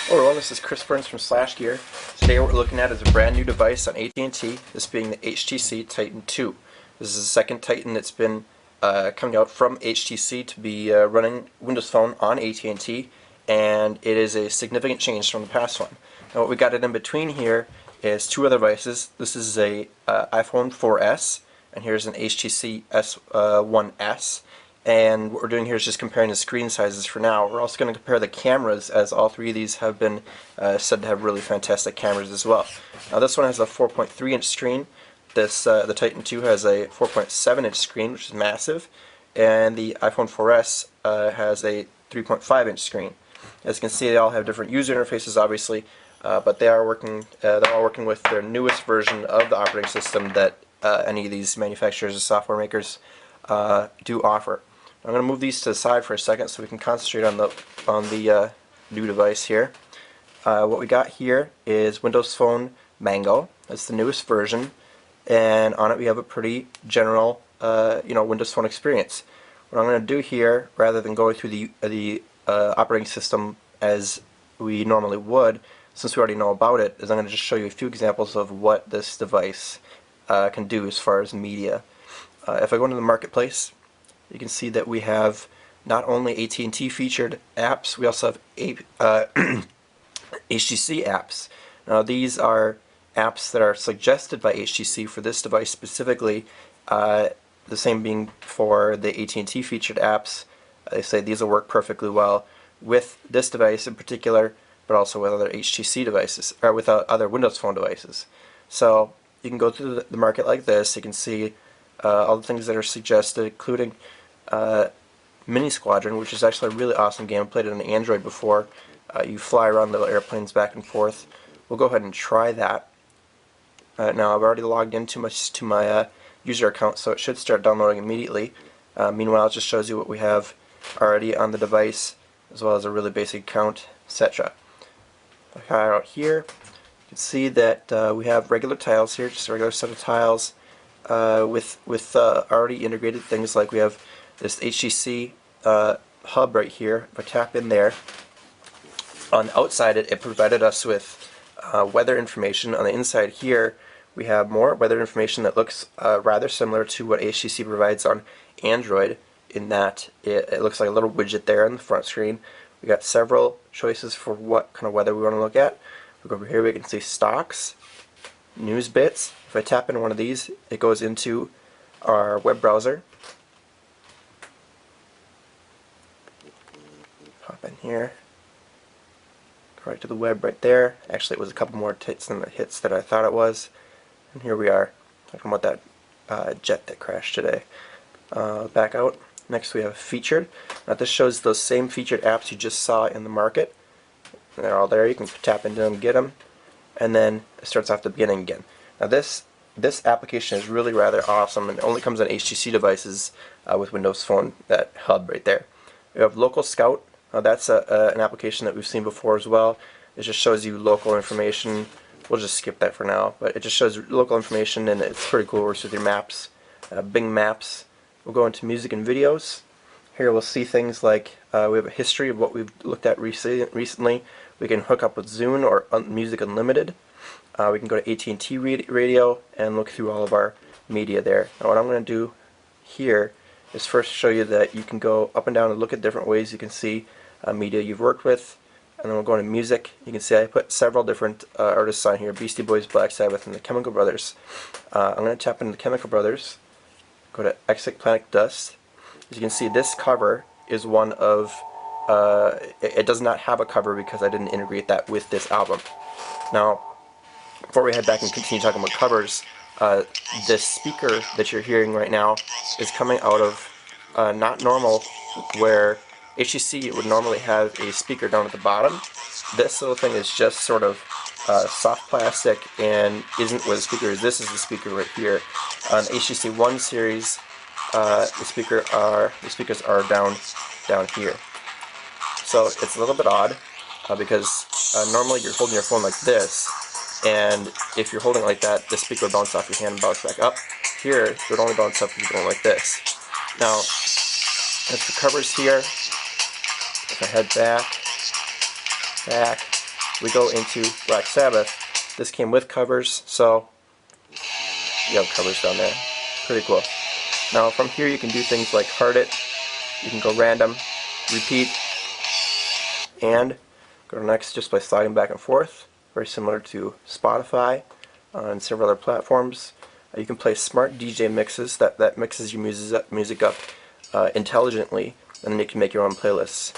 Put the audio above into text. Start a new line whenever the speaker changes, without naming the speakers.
Hello everyone, this is Chris Burns from Slash Gear. Today what we're looking at is a brand new device on AT&T, this being the HTC Titan 2. This is the second Titan that's been coming out from HTC to be running Windows Phone on AT&T, and it is a significant change from the past one. Now what we got in between here is two other devices. This is a iPhone 4S, and here's an HTC S1S. And what we're doing here is just comparing the screen sizes for now. We're also going to compare the cameras, as all three of these have been said to have really fantastic cameras as well. Now this one has a 4.3-inch screen. The Titan 2 has a 4.7-inch screen, which is massive, and the iPhone 4S has a 3.5-inch screen. As you can see, they all have different user interfaces, obviously, but they're all working with their newest version of the operating system that any of these manufacturers or software makers do offer. I'm going to move these to the side for a second so we can concentrate on the new device here. What we got here is Windows Phone Mango. That's the newest version, and on it we have a pretty general Windows Phone experience. What I'm going to do here, rather than going through the operating system as we normally would, since we already know about it, is I'm going to just show you a few examples of what this device can do as far as media. If I go into the marketplace, you can see that we have not only AT&T featured apps, we also have HTC apps. Now these are apps that are suggested by HTC for this device specifically, the same being for the AT&T featured apps. They say these will work perfectly well with this device in particular, but also with other HTC devices, or with other Windows Phone devices. So you can go through the market like this. You can see all the things that are suggested, including Mini Squadron, which is actually a really awesome game. I played it on Android before. You fly around little airplanes back and forth. We'll go ahead and try that. Now I've already logged into my user account, so it should start downloading immediately. Meanwhile, it just shows you what we have already on the device, as well as a really basic account, etc. If I hide out here, you can see that we have regular tiles here, just a regular set of tiles. With already integrated things like we have this HTC hub right here. If I tap in there, on the outside it provided us with weather information. On the inside here we have more weather information that looks rather similar to what HTC provides on Android, in that it looks like a little widget there on the front screen. We got several choices for what kind of weather we want to look at. We go over here, we can see stocks, news bits. If I tap into one of these, it goes into our web browser. Hop in here, go right to the web right there. Actually, it was a couple more hits than the hits that I thought it was. And here we are, talking about that jet that crashed today. Back out. Next we have featured. Now this shows those same featured apps you just saw in the market. And they're all there. You can tap into them, get them, and then it starts off the beginning again. Now this application is really rather awesome, and it only comes on HTC devices with Windows Phone, that hub right there. We have Local Scout. Now that's an application that we've seen before as well. It just shows you local information. We'll just skip that for now, but it just shows local information, and it's pretty cool. It works with your maps. Bing Maps. We'll go into music and videos. Here we'll see things like we have a history of what we've looked at recently. We can hook up with Zune or Music Unlimited. We can go to AT&T Radio and look through all of our media there. Now what I'm going to do here is first show you that you can go up and down and look at different ways you can see media you've worked with. And then we'll go into music. You can see I put several different artists on here: Beastie Boys, Black Sabbath, and the Chemical Brothers. I'm going to tap into the Chemical Brothers, go to Exit Planet Dust. As you can see, this cover is one of it does not have a cover because I didn't integrate that with this album. Now, before we head back and continue talking about covers, this speaker that you're hearing right now is coming out of not normal, where HTC would normally have a speaker down at the bottom. This little thing is just sort of soft plastic and isn't where the speaker is. This is the speaker right here. On HTC One series, the speakers are down here. So it's a little bit odd because normally you're holding your phone like this, and if you're holding it like that, the speaker would bounce off your hand and bounce back up. Here, it would only bounce up if you're going like this. Now, that's the covers here. If I head back, we go into Black Sabbath. This came with covers, so you have covers down there. Pretty cool. Now from here you can do things like heart it, you can go random, repeat, and go to next just by sliding back and forth. Very similar to Spotify and several other platforms. You can play smart DJ mixes that mixes your music up intelligently, and then you can make your own playlists.